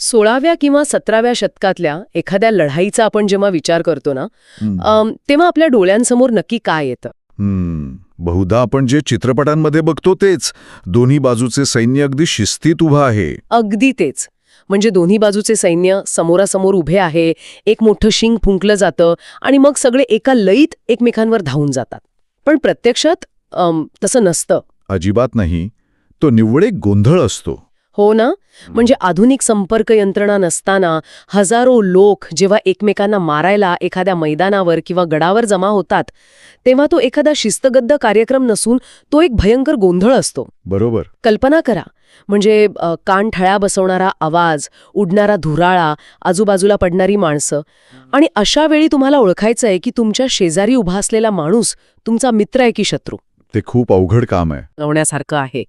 16व्या किंवा 17व्या शतकातल्या एखाद्या लढाईचा आपण जेव्हा विचार करतो ना, तेव्हा आपल्या डोळ्यांसमोर नक्की काय येतं? बहुधा आपण जे चित्रपटांमध्ये बघतो तेच. दोन्ही बाजूचे सैन्य अगदी शिस्तीत उभं आहे. अगदी तेच. म्हणजे दोन्ही बाजूचे सैन्य समोरासमोर उभे आहे, एक मोठं शिंग फुंकलं जातं आणि मग सगळे एका लयीत एकमेकांवर धावून जातात. पण प्रत्यक्षात तसं नसतं. अजिबात नाही. तो निव्वळ एक गोंधळ असतो. हो ना. म्हणजे आधुनिक संपर्क यंत्रणा नसताना हजारो लोक जेव्हा एकमेकांना मारायला एखाद्या मैदानावर किंवा गडावर जमा होतात, तेव्हा तो एखादा शिस्तबद्ध कार्यक्रम नसून तो एक भयंकर गोंधळ असतो. बरोबर. कल्पना करा, म्हणजे कान ठळ्या बसवणारा आवाज, उडणारा धुराळा, आजूबाजूला पडणारी माणसं. आणि अशा वेळी तुम्हाला ओळखायचंय की तुमच्या शेजारी उभा असलेला माणूस तुमचा मित्र आहे की शत्रू. ते खूप अवघड काम आहे. लावण्यासारखं आहे.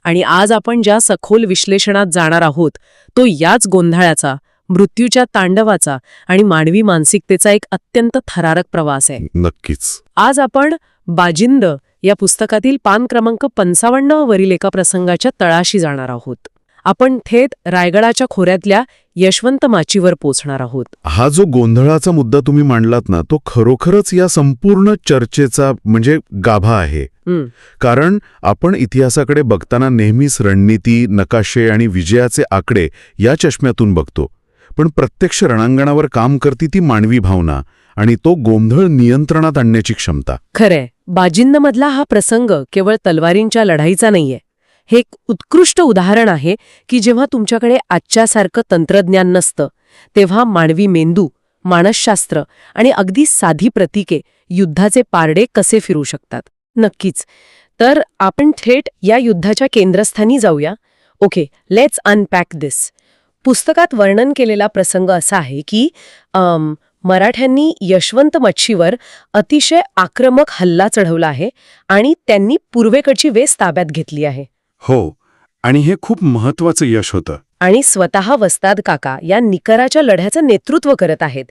आणि आज आपण ज्या सखोल विश्लेषणात जाणार आहोत तो याच गोंधळाचा, मृत्यूच्या तांडवाचा आणि मानवी मानसिकतेचा एक अत्यंत थरारक प्रवास आहे. नक्कीच. आज आपण बाजिंद या पुस्तकातील पान क्रमांक 55 वरील एका प्रसंगाच्या तळाशी जाणार आहोत. आपण थेट रायगडाच्या खोऱ्यातल्या यशवंत माचीवर पोचणार आहोत. हा जो गोंधळाचा मुद्दा तुम्ही मांडलात ना, तो खरोखरच या संपूर्ण चर्चेचा म्हणजे गाभा आहे. कारण आपण इतिहासाकडे बघताना नेहमीच रणनीती, नकाशे आणि विजयाचे आकडे या चष्म्यातून बघतो. पण प्रत्यक्ष रणांगणावर काम करती ती मानवी भावना आणि तो गोंधळ नियंत्रणात आणण्याची क्षमता. खरंय. बाजिंदमधला हा प्रसंग केवळ तलवारींच्या लढाईचा नाहीये. हे एक उत्कृष्ट उदाहरण आहे की जेव्हा तुमच्याकडे आजच्यासारखं तंत्रज्ञान नसतं, तेव्हा मानवी मेंदू, मानसशास्त्र आणि अगदी साधी प्रतीके युद्धाचे पारडे कसे फिरू शकतात. नक्कीच. तर आपण थेट या युद्धाच्या केंद्रस्थानी जाऊया. ओके, लेट्स अनपॅक दिस. पुस्तकात वर्णन केलेला प्रसंग असा आहे की मराठ्यांनी यशवंत मच्छीवर अतिशय आक्रमक हल्ला चढवला आहे आणि त्यांनी पूर्वेकडची वेस ताब्यात घेतली आहे. हो, आणि हे खूप महत्वाचं यश होतं. आणि स्वतः वस्ताद काका या निकराच्या लढ्याचं नेतृत्व करत आहेत.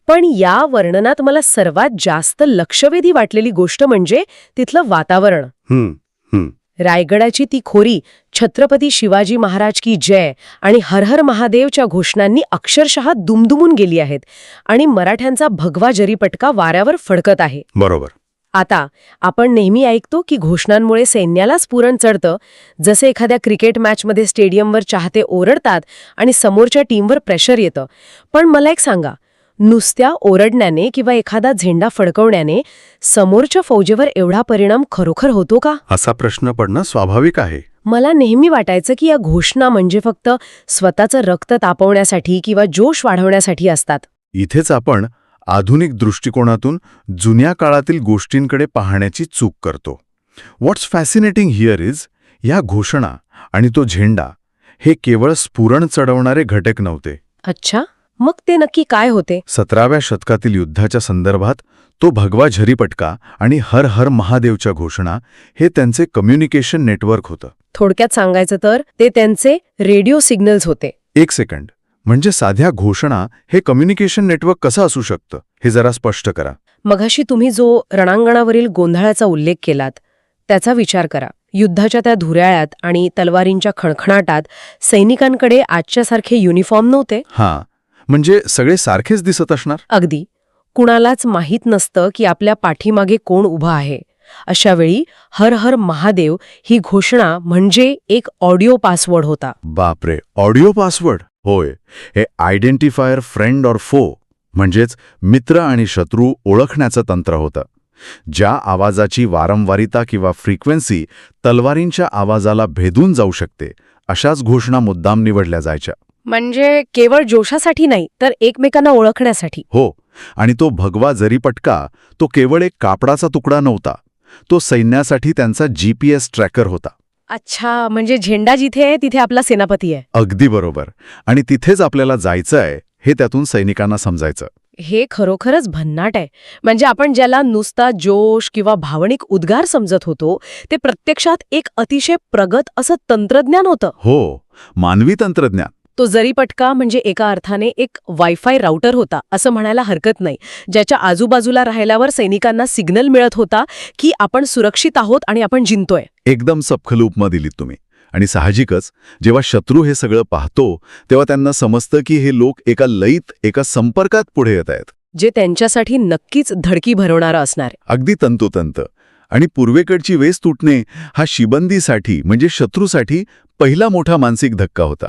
पण या वर्णनात मला सर्वात जास्त लक्षवेधी वाटलेली गोष्ट म्हणजे तिथलं वातावरण. रायगडाची ती खोरी छत्रपती शिवाजी महाराज की जय आणि हर हर महादेवच्या घोषणांनी अक्षरशः दुमदुमून गेली आहेत आणि मराठ्यांचा भगवा जरीपटका वाऱ्यावर फडकत आहे. बरोबर. आता आपण नेहमी ऐकतो की घोषणांमुळे सैन्याला स्फुरण चढतं, जसे एखाद्या क्रिकेट मॅचमध्ये स्टेडियमवर चाहते ओरडतात आणि समोरच्या टीमवर प्रेशर येतं. पण मला एक सांगा, नुसत्या ओरडण्याने किंवा एखादा झेंडा फडकवण्याने समोरच्या फौजेवर एवढा परिणाम खरोखर होतो का? असा प्रश्न पडणं स्वाभाविक आहे. मला नेहमी वाटायचं की या घोषणा म्हणजे फक्त स्वतःचं रक्त तापवण्यासाठी किंवा जोश वाढवण्यासाठी असतात. इथेच आपण आधुनिक दृष्टिकोनातून जुन्या काळातील गोष्टींकडे पाहण्याची चूक करतो. व्हॉट्स फॅसिनेटिंग हिअर इज, ह्या घोषणा आणि तो झेंडा हे केवळ स्फुरण चढवणारे घटक नव्हते. अच्छा, मग ते नक्की काय होते? 17व्या शतकातील युद्धाच्या संदर्भात तो भगवा झरीपटका आणि हर हर महादेवच्या घोषणा हे त्यांचे कम्युनिकेशन नेटवर्क होतं. थोडक्यात सांगायचं तर ते त्यांचे रेडिओ सिग्नल्स होते. एक सेकंड, म्हणजे साध्या घोषणा हे कम्युनिकेशन नेटवर्क कसं असू शकतं हे जरा स्पष्ट करा. मघाशी तुम्ही जो रणांगणावरील गोंधळाचा उल्लेख केलात त्याचा विचार करा. युद्धाच्या त्या धुऱ्याळ्यात आणि तलवारींच्या खणखणाटात सैनिकांकडे आजच्यासारखे युनिफॉर्म नव्हते. हां, म्हणजे सगळे सारखेच दिसत असणार. अगदी. कुणालाच माहीत नसतं की आपल्या पाठीमागे कोण उभं आहे. अशा वेळी हर हर महादेव ही घोषणा म्हणजे एक ऑडिओ पासवर्ड होता. बापरे, ऑडिओ पासवर्ड? होय, हे आयडेंटिफायर फ्रेंड और फो म्हणजेच मित्र आणि शत्रू ओळखण्याचं तंत्र होतं. ज्या आवाजाची वारंवारिता किंवा फ्रिक्वेन्सी तलवारींच्या आवाजाला भेदून जाऊ शकते अशाच घोषणा मुद्दाम निवडल्या जायच्या. म्हणजे केवळ जोशासाठी नाही, तर एकमेकांना ओळखण्यासाठी. हो, आणि तो भगवा जरीपटका तो केवळ एक कापडाचा तुकडा नव्हता. तो सैन्यासाठी त्यांचा GPS ट्रॅकर होता. अच्छा, म्हणजे झेंडा जिथे आहे तिथे आपला सेनापती आहे. अगदी बरोबर. आणि तिथेच आपल्याला जायचं आहे हे त्यातून सैनिकांना समजायचं. हे खरोखरच भन्नाट आहे. म्हणजे आपण ज्याला नुसता जोश किंवा भावनिक उद्गार समजत होतो ते प्रत्यक्षात एक अतिशय प्रगत असं तंत्रज्ञान होतं. हो, मानवी तंत्रज्ञान. तो जरीपटका म्हणजे एका अर्थाने एक वायफाय राउटर होता असं म्हणायला हरकत नाही, ज्याच्या आजूबाजूला राहिल्यावर सैनिकांना सिग्नल मिळत होता की आपण सुरक्षित आहोत आणि आपण जिंकतोय. एकदम सपखल उपमा दिलीत तुम्ही. आणि साहजिकच जेव्हा शत्रू हे सगळं पाहतो तेव्हा त्यांना समजतं की हे लोक एका लयीत, एका संपर्कात पुढे येत आहेत. जे त्यांच्यासाठी नक्कीच धडकी भरवणारं असणार आहे. अगदी तंतोतंत. आणि पूर्वेकडची वेस तुटणे हा शिबंदीसाठी म्हणजे शत्रूसाठी पहिला मोठा मानसिक धक्का होता.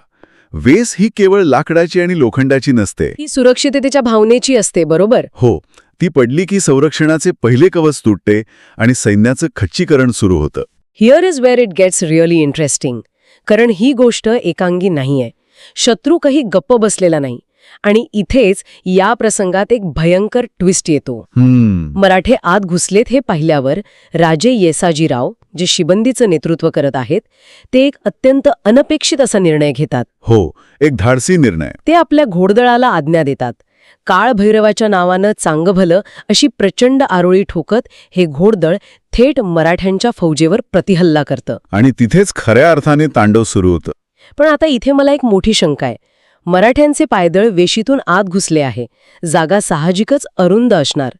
वेस ही केवळ लाकडाची आणि लोखंडाची नसते. ती सुरक्षिततेच्या भावनेची असते, बरोबर? हो, ती पडली की संरक्षणाचे पहिले कवच तुटते आणि सैन्याचं खच्चीकरण सुरू होतं. Here is where it gets really interesting. कारण ही गोष्ट एकांगी नाहीये. शत्रू काही गप्प बसलेला नाही. आणि इथेच या प्रसंगात एक भयंकर ट्विस्ट येतो. मराठे आत घुसलेत हे पाहिल्यावर राजे येसाजीराव, जे शिबंदीचं नेतृत्व करत आहेत, ते एक अत्यंत अनपेक्षित असा निर्णय घेतात. हो, एक धाडसी निर्णय. ते आपल्या घोडदळाला आज्ञा देतात. काळभैरवाच्या नावानं चांगभलं अशी प्रचंड आरोळी ठोकत हे घोडदळ थेट मराठ्यांच्या फौजेवर प्रतिहल्ला करतं. आणि तिथेच खऱ्या अर्थाने तांडव सुरू होतं. पण आता इथे मला एक मोठी शंका आहे. मराठ्यांचे पायदळ वेशीतून आत घुसले आहे. जागा साहजिकच अरुंद असणार.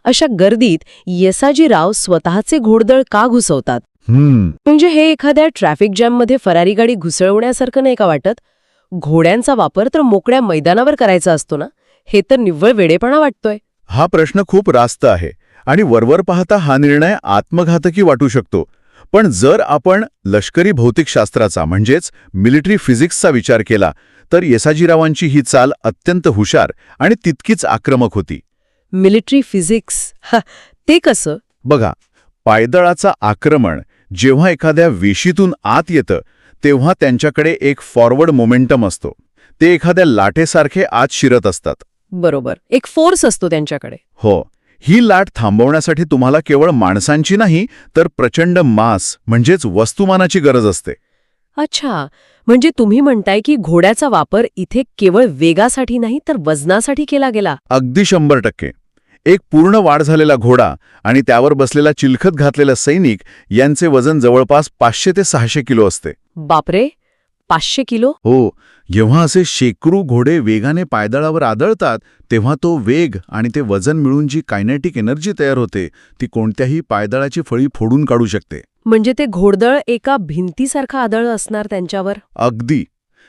अशा गर्दीत येसाजीराव स्वतःचे घोडदळ का घुसवतात? म्हणजे हे एखाद्या ट्रॅफिक जॅममध्ये फरारी गाडी घुसळवण्यासारखं नाही का वाटत? घोड्यांचा वापर तर मोकळ्या मैदानावर करायचा असतो ना. हे तर निव्वळ वेडेपणा वाटतोय. हा प्रश्न खूप रास्त आहे आणि वरवर पाहता हा निर्णय आत्मघातकी वाटू शकतो. पण जर आपण लष्करी भौतिकशास्त्राचा म्हणजेच मिलिटरी फिजिक्सचा विचार केला तर येसाजीरावांची ही चाल अत्यंत हुशार आणि तितकीच आक्रमक होती. मिलिटरी फिजिक्स, ते कसं? बघा, पायदळाचा आक्रमण जेव्हा एखाद्या वेशीतून आत येतं तेव्हा त्यांच्याकडे एक फॉरवर्ड मोमेंटम असतो. ते एखाद्या लाटेसारखे आत शिरत असतात. बरोबर, एक फोर्स असतो त्यांच्याकडे. हो, ही लाट थांबवण्यासाठी तुम्हाला केवळ माणसांची नाही तर प्रचंड मास म्हणजेच वस्तुमानाची गरज असते. अच्छा, म्हणजे तुम्ही म्हणताय की घोड्याचा वापर इथे केवळ वेगासाठी नाही तर वजनासाठी केला गेला. अगदी 100%. एक पूर्ण वाढ झालेला घोडा आणि त्यावर बसलेला चिलखत घातलेला सैनिक यांचे वजन जवळपास 500 ते 600 किलो असते. बापरे, 500 किलो? हो, जेव्हा असे शेकडो घोडे वेगाने पायदळावर आदळतात तेव्हा तो वेग आणि ते वजन मिळून जी कायनेटिक एनर्जी तयार होते ती कोणत्याही पायदळाची फळी फोडून काढू शकते. म्हणजे ते घोडदळ एका भिंतीसारखं आदळलं असणार त्यांच्यावर. अगदी.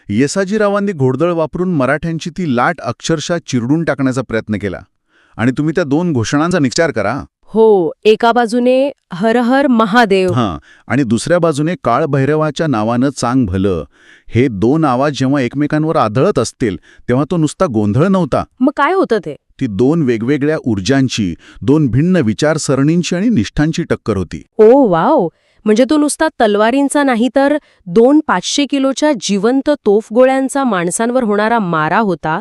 येसाजीरावांनी घोडदळ वापरून मराठ्यांची ती लाट अक्षरशः चिरडून टाकण्याचा प्रयत्न केला. आणि तुम्ही त्या 2 घोषणांचा विचार करा. हो, एका बाजूने हर हर महादेव आणि दुसऱ्या बाजूने काळभैरवाच्या नावानं चांग भलं. हे 2 आवाज जेव्हा एकमेकांवर आदळत असतील तेव्हा तो नुसता गोंधळ नव्हता. मग काय होतं ते? ती 2 वेगवेगळ्या ऊर्जांची, 2 भिन्न विचारसरणींची आणि निष्ठांची टक्कर होती. ओ वाव, म्हणजे तो नुसता तलवारींचा नाही तर 2 500 किलोच्या जिवंत तोफगोळ्यांचा माणसांवर होणारा मारा होता.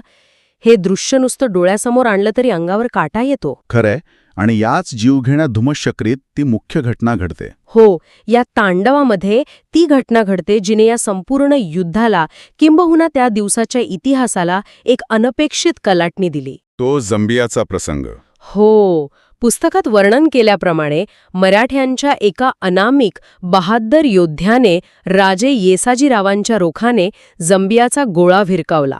हे दृश्य नुसतं डोळ्यासमोर आणलं तरी अंगावर काटा येतो. खरंय. आणि याच जीवघेण्या धुमश्चक्रीत ती मुख्य घटना घडते. हो, या तांडवामध्ये ती घटना घडते जिने या संपूर्ण युद्धाला किंबहुना त्या दिवसाच्या इतिहासाला एक अनपेक्षित कलाटणी दिली. तो जंबियाचा प्रसंग. हो, पुस्तकात वर्णन केल्याप्रमाणे मराठ्यांच्या एका अनामिक बहाद्दर योद्ध्याने राजे येसाजीरावांच्या रोखाने जंबियाचा गोळा भिरकावला.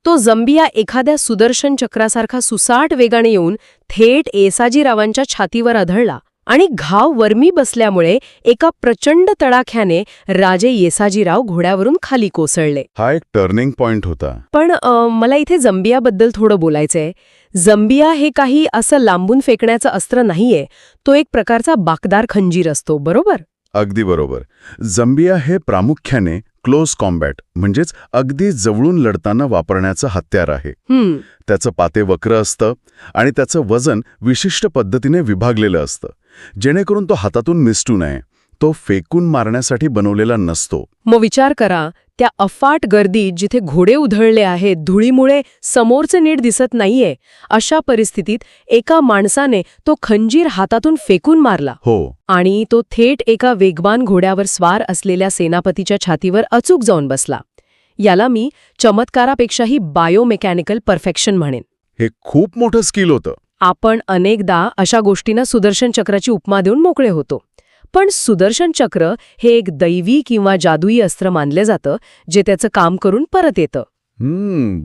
तो जंबिया एखाद्या सुदर्शन चक्रासारखा सुसाट वेगाने येऊन थेट येसाजीरावांच्या छातीवर आदळला आणि घाव वर्मी बसल्यामुळे एका प्रचंड तडाख्याने राजे येसाजीराव घोड्यावरून खाली कोसळले. हा एक टर्निंग पॉइंट होता. पण मला इथे जंबियाबद्दल थोडं बोलायचंय. जंबिया हे काही असं लांबून फेकण्याचं अस्त्र नाहीये. तो एक प्रकारचा बाकदार खंजीर असतो, बरोबर? अगदी बरोबर. जंबिया हे प्रामुख्याने क्लोज कॉम्बॅट म्हणजेच अगदी जवळून लढताना वापरण्याचं हत्यार आहे. त्याचं पाते वक्र असतं आणि त्याचं वजन विशिष्ट पद्धतीने विभागलेलं असतं जेणेकरून तो हातातून निसटू नये. तो फेकून मारण्यासाठी बनवलेला नसतो. मग विचार करा, त्या अफाट गर्दीत जिथे घोडे उधळले आहेत, धुळीमुळे समोरचं नीट दिसत नाहीये, अशा परिस्थितीत एका माणसाने तो खंजीर हातातून फेकून मारला. हो. आणि तो थेट एका वेगवान घोड्यावर स्वार असलेल्या सेनापतीच्या छातीवर अचूक जाऊन बसला. याला मी चमत्कारापेक्षाही बायोमेकॅनिकल परफेक्शन म्हणेन. हे खूप मोठं स्किल होतं. आपण अनेकदा अशा गोष्टींना सुदर्शन चक्राची उपमा देऊन मोकळे होतो. पण सुदर्शन चक्र हे एक दैवी किंवा जादुई अस्त्र मानलं जातं जे त्याचं काम करून परत येतं.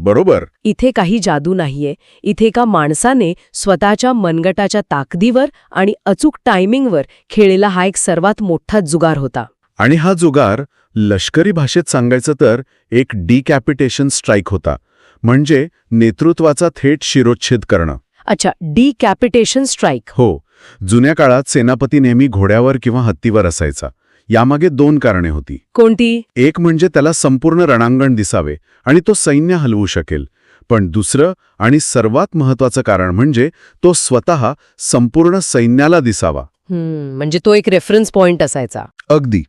बरोबर. इथे काही जादू नाहीये. इथे एका माणसाने स्वतःच्या मनगटाच्या ताकदीवर आणि अचूक टायमिंगवर खेळलेला हा एक सर्वात मोठा जुगार होता. आणि हा जुगार लष्करी भाषेत सांगायचं तर एक डिकॅपिटेशन स्ट्राईक होता, म्हणजे नेतृत्वाचा थेट शिरोच्छेद करणं. अच्छा, डिकॅपिटेशन स्ट्राईक. हो, जुन्या काळात सेनापती नेहमी घोड्यावर किंवा हत्तीवर असायचा. यामागे 2 कारणे होती. कोणती? एक म्हणजे त्याला संपूर्ण रणांगण दिसावे आणि तो सैन्य हलवू शकेल. पण दुसरं आणि सर्वात महत्वाचं कारण म्हणजे तो स्वतः संपूर्ण सैन्याला दिसावा. म्हणजे तो एक रेफरन्स पॉइंट असायचा. अगदी.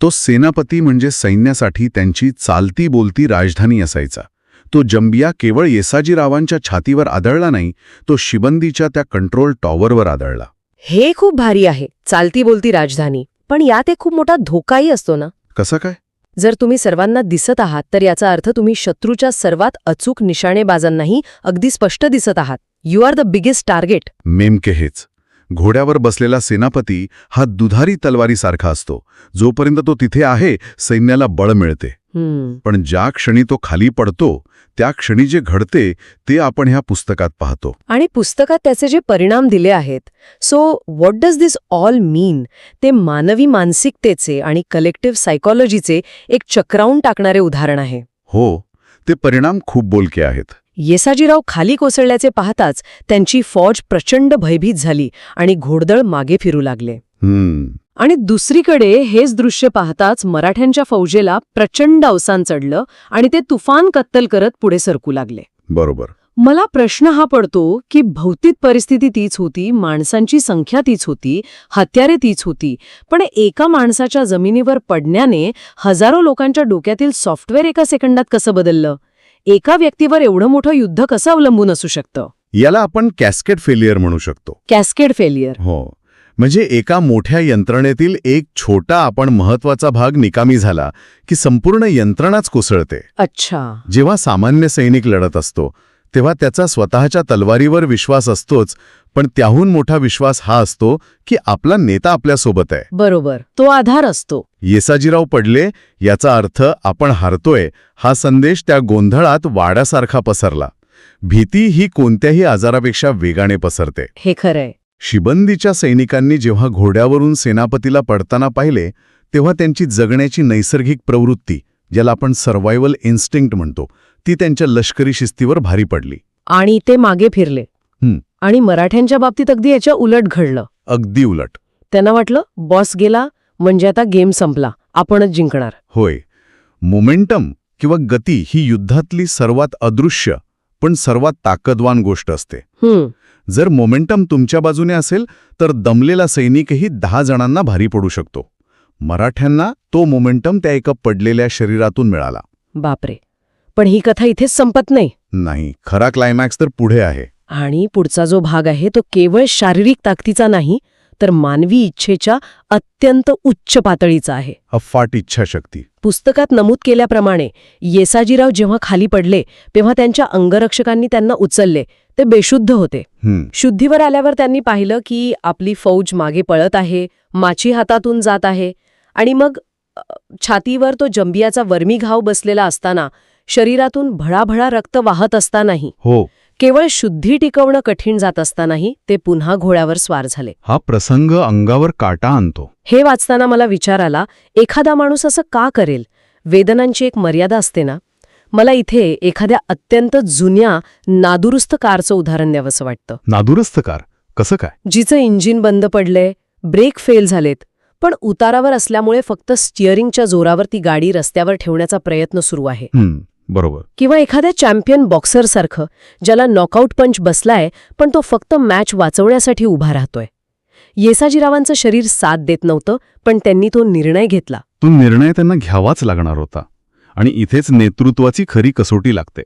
तो सेनापती म्हणजे सैन्यासाठी त्यांची चालती बोलती राजधानी असायचा. तो जंबिया केवळ येसाजीरावांच्या छातीवर आदळला नाही, तो शिबंदीच्या त्या कंट्रोल टॉवरवर आदळला. हे खूप भारी आहे, चालती बोलती राजधानी. पण यात एक खूप मोठा धोकाही असतो ना? कसं काय? जर तुम्ही सर्वांना दिसत आहात तर याचा अर्थ तुम्ही शत्रूच्या सर्वात अचूक निशाणेबाजांनाही अगदी स्पष्ट दिसत आहात. You are the biggest target. नेमके हेच. घोड्यावर बसलेला सेनापती हा दुधारी तलवारीसारखा असतो. जोपर्यंत तो तिथे आहे, सैन्याला बळ मिळते. पण ज्या क्षणी तो खाली पडतो, त्या क्षणी जे घडते ते आपण ह्या पुस्तकात पाहतो. आणि पुस्तकात त्याचे जे परिणाम दिले आहेत, so what does this all mean? ते मानवी मानसिकतेचे आणि कलेक्टिव्ह सायकॉलॉजीचे एक चक्रावून टाकणारे उदाहरण आहे. हो, ते परिणाम खूप बोलके आहेत. येसाजीराव खाली कोसळल्याचे पाहताच त्यांची फौज प्रचंड भयभीत झाली आणि घोडदळ मागे फिरू लागले. आणि दुसरीकडे हेच दृश्य पाहताच मराठ्यांच्या फौजेला प्रचंड अवसान चढलं आणि ते तुफान कत्तल करत पुढे सरकू लागले. बरोबर. मला प्रश्न हा पडतो की भौतिक परिस्थिती तीच होती, माणसांची संख्या तीच होती, हत्यारे तीच होती, पण एका माणसाच्या जमिनीवर पडण्याने हजारो लोकांच्या डोक्यातील सॉफ्टवेअर एका सेकंदात कसं बदललं? एका व्यक्तीवर एवढं मोठं युद्ध कसं अवलंबून असू शकतं? याला आपण कॅस्केड फेलियर म्हणू शकतो. Cascade failure. हो, म्हणजे एका मोठ्या यंत्रणेतील एक छोटा आपण महत्वाचा भाग निकामी झाला की संपूर्ण यंत्रणाच कोसळते. अच्छा. जेव्हा सामान्य सैनिक लढत असतो तेव्हा त्याचा स्वतःच्या तलवारीवर विश्वास असतोच, पण त्याहून मोठा विश्वास हा असतो की आपला नेता आपल्यासोबत आहे. बरोबर, तो आधार असतो. येसाजीराव पडले याचा अर्थ आपण हारतोय हा संदेश त्या गोंधळात वाड्यासारखा पसरला. भीती ही कोणत्याही आजारापेक्षा वेगाने पसरते. हे खरंय. शिबंदीच्या सैनिकांनी जेव्हा घोड्यावरून सेनापतीला पडताना पाहिले तेव्हा त्यांची जगण्याची नैसर्गिक प्रवृत्ती, ज्याला आपण सर्व्हायव्हल इन्स्टिंक्ट म्हणतो, ती त्यांच्या लष्करी शिस्तीवर भारी पडली. आणि ते मागे फिरले. आणि मराठ्यांच्या बाबतीत अगदी याच्या उलट घडलं. अगदी उलट. त्यांना वाटलं बॉस गेला म्हणजे आता गेम संपला, आपणच जिंकणार. होय. मोमेंटम किंवा गती ही युद्धातली सर्वात अदृश्य पण सर्वात ताकदवान गोष्ट असते. जर मोमेंटम तुमच्या बाजूने असेल तर दमलेला सैनिकही 10 जणांना भारी पडू शकतो. मराठ्यांना तो मोमेंटम त्या एका पडलेल्या शरीरातून मिळाला. बापरे. पण ही कथा इथेच संपत नाही. नाही, खरा क्लायमॅक्स तर पुढे आहे. आणि पुढचा जो भाग आहे तो केवळ शारीरिक ताकदीचा नाही, तर मानवी इच्छेच्या अत्यंत उच्च पातळीचा आहे. अफाट इच्छाशक्ती. पुस्तकात नमूद केल्याप्रमाणे येसाजीराव जेव्हा खाली पडले तेव्हा त्यांच्या अंगरक्षकांनी त्यांना उचलले. ते बेशुद्ध होते. शुद्धीवर आल्यावर त्यांनी पाहिलं की आपली फौज मागे पळत आहे, माची हातातून जात आहे. आणि मग छातीवर तो जंबियाचा वर्मी घाव बसलेला असताना, शरीरातून भळाभळा रक्त वाहत असतानाही, हो, केवळ शुद्धी टिकवणं कठीण जात असतानाही ते पुन्हा घोड्यावर स्वार झाले. हा प्रसंग अंगावर काटा आणतो. हे वाचताना मला विचार आला, एखादा माणूस असं का करेल? वेदनांची एक मर्यादा असते ना. मला इथे एखाद्या अत्यंत जुन्या नादुरुस्त कारचं उदाहरण द्यावंसं वाटतं. नादुरुस्त कार? कसं काय? जिचं इंजिन बंद पडलंय, ब्रेक फेल झालेत, पण उतारावर असल्यामुळे फक्त स्टिअरिंगच्या जोरावर ती गाडी रस्त्यावर ठेवण्याचा प्रयत्न सुरू आहे. बरोबर. किंवा एखाद्या चॅम्पियन बॉक्सरसारखं, ज्याला नॉकआउट पंच बसलाय पण तो फक्त मॅच वाचवण्यासाठी उभा राहतोय. येसाजीरावांचं शरीर साथ देत नव्हतं, पण त्यांनी तो निर्णय घेतला. तो निर्णय त्यांना घ्यावाच लागणार होता. आणि इथेच नेतृत्वाची खरी कसोटी लागते.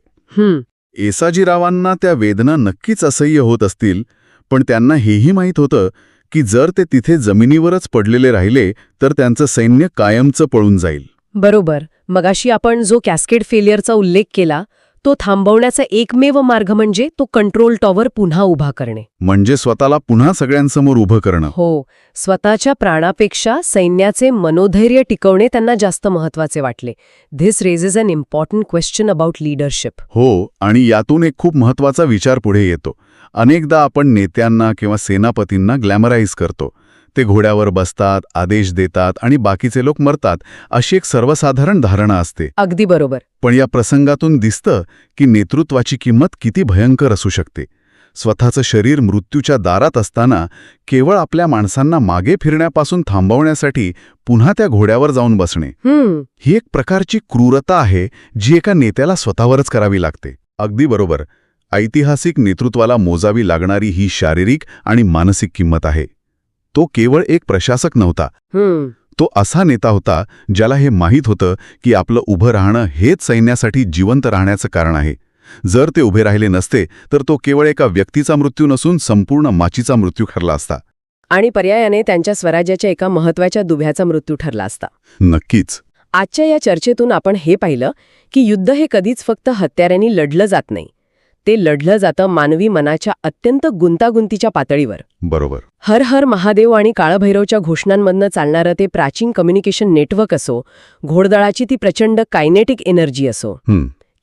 येसाजीरावांना त्या वेदना नक्कीच असह्य होत असतील, पण त्यांना हेही माहीत होतं की जर ते तिथे जमिनीवरच पडलेले राहिले तर त्यांचं सैन्य कायमचं पळून जाईल. बरोबर. मगाशी आपण जो कॅस्केड फेलियरचा उल्लेख केला, तो थांबवण्याचा एकमेव मार्ग म्हणजे तो कंट्रोल टॉवर पुन्हा उभा करणे. म्हणजे स्वतःला पुन्हा सगळ्यांसमोर उभं करणं. हो. स्वतःच्या प्राणापेक्षा सैन्याचे मनोधैर्य टिकवणे त्यांना जास्त महत्वाचे वाटले. This raises an important question about leadership. हो, आणि यातून एक खूप महत्वाचा विचार पुढे येतो. अनेकदा आपण नेत्यांना किंवा सेनापतींना ग्लॅमराईज करतो. ते घोड्यावर बसतात, आदेश देतात आणि बाकीचे लोक मरतात, अशी एक सर्वसाधारण धारणा असते. अगदी बरोबर. पण या प्रसंगातून दिसतं की नेतृत्वाची किंमत किती भयंकर असू शकते. स्वतःचं शरीर मृत्यूच्या दारात असताना केवळ आपल्या माणसांना मागे फिरण्यापासून थांबवण्यासाठी पुन्हा त्या घोड्यावर जाऊन बसणे, ही एक प्रकारची क्रूरता आहे जी एका नेत्याला स्वतःवरच करावी लागते. अगदी बरोबर. ऐतिहासिक नेतृत्वाला मोजावी लागणारी ही शारीरिक आणि मानसिक किंमत आहे. तो केवळ एक प्रशासक नव्हता. तो असा नेता होता ज्याला हे माहीत होतं की आपलं उभं राहणं हेच सैन्यासाठी जिवंत राहण्याचं कारण आहे. जर ते उभे राहिले नसते तर तो केवळ एका व्यक्तीचा मृत्यू नसून संपूर्ण माचीचा मृत्यू ठरला असता. आणि पर्यायाने त्यांच्या स्वराज्याच्या एका महत्वाच्या दुभ्याचा मृत्यू ठरला असता. नक्कीच. आजच्या या चर्चेतून आपण हे पाहिलं की युद्ध हे कधीच फक्त हत्यारांनी लढलं जात नाही. ते लढलं जातं मानवी मनाच्या अत्यंत गुंतागुंतीच्या पातळीवर. बरोबर. हर हर महादेव आणि काळभैरवच्या घोषणांमधनं चालणारं ते प्राचीन कम्युनिकेशन नेटवर्क असो, घोडदळाची ती प्रचंड कायनेटिक एनर्जी असो,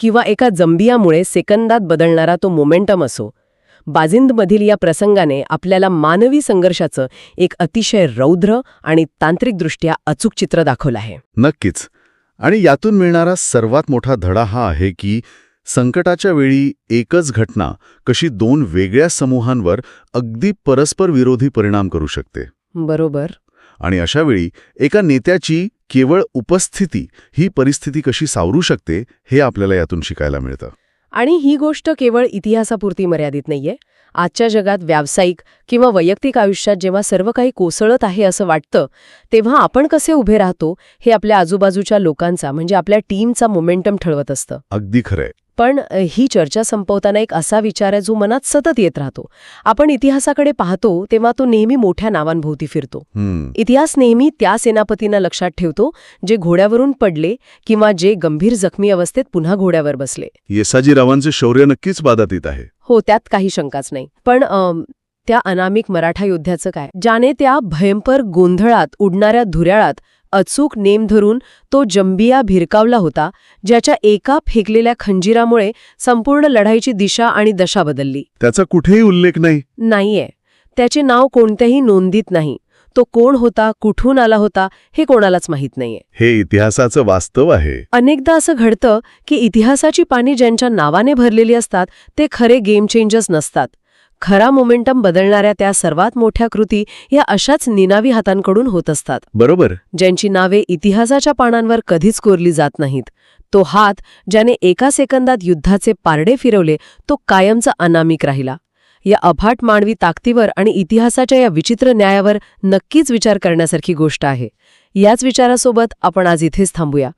किंवा एका जंबियामुळे सेकंदात बदलणारा तो मोमेंटम असो, बाजिंदमधील या प्रसंगाने आपल्याला मानवी संघर्षाचं एक अतिशय रौद्र आणि तांत्रिकदृष्ट्या अचूक चित्र दाखवलं आहे. नक्कीच. आणि यातून मिळणारा सर्वात मोठा धडा हा आहे की संकटाच्या वेळी एकच घटना कशी दोन वेगळ्या समूहांवर अगदी परस्पर विरोधी परिणाम करू शकते. बरोबर. आणि अशावेळी एका नेत्याची केवळ उपस्थिती ही परिस्थिती कशी सावरू शकते हे आपल्याला यातून शिकायला मिळतं. आणि ही गोष्ट केवळ इतिहासापुरती मर्यादित नाहीये. आजच्या जगात व्यावसायिक किंवा वैयक्तिक आयुष्यात जेव्हा सर्व काही कोसळत आहे असं वाटतं, तेव्हा आपण कसे उभे राहतो हे आपल्या आजूबाजूच्या लोकांचा म्हणजे आपल्या टीमचा मोमेंटम ठरवत असतं. अगदी खरंय. पण ही चर्चा संपवताना एक असा विचार आहे जो मनात सतत येत राहतो. आपण इतिहासाकडे पाहतो तेव्हा तो नेहमी मोठ्या नावांभोवती फिरतो. इतिहास नेहमी त्या सेनापतींना लक्षात ठेवतो जे घोड्यावरून पडले किंवा जे गंभीर जखमी अवस्थेत पुन्हा घोड्यावर बसले. येसाजीरावांचे शौर्य नक्कीच बाधातीत आहे. हो, त्यात काही शंकाच नाही. पण त्या अनामिक मराठा योद्ध्याचं काय, ज्याने त्या भयंकर गोंधळात उडणाऱ्या धुऱ्याळात अचूक नेम धरून तो जंबिया भिरकावला होता, ज्याच्या एका फेकलेल्या खंजिरामुळे संपूर्ण लढाईची दिशा आणि दशा बदलली. त्याचा कुठेही उल्लेख नाहीये. त्याचे नाव कोणत्याही नोंदीत नाही. तो कोण होता, कुठून आला होता हे कोणालाच माहीत नाहीये. हे इतिहासाचं वास्तव आहे. अनेकदा असं घडतं की इतिहासाची पानी ज्यांच्या नावाने भरलेली असतात ते खरे गेम चेंजर्स नसतात. खरा मोमेंटम बदलणाऱ्या त्या सर्वात मोठ्या कृती या अशाच निनावी हातांकडून होत असतात. बरोबर. ज्यांची नावे इतिहासाच्या पानांवर कधीच कोरली जात नाहीत. तो हात ज्याने एका सेकंदात युद्धाचे पारडे फिरवले तो कायमचा अनामिक राहिला. या अफाट मानवी ताकदीवर आणि इतिहासाच्या या विचित्र न्यायावर नक्कीच विचार करण्यासारखी गोष्ट आहे. याच विचारासोबत आपण आज इथेच थांबूया.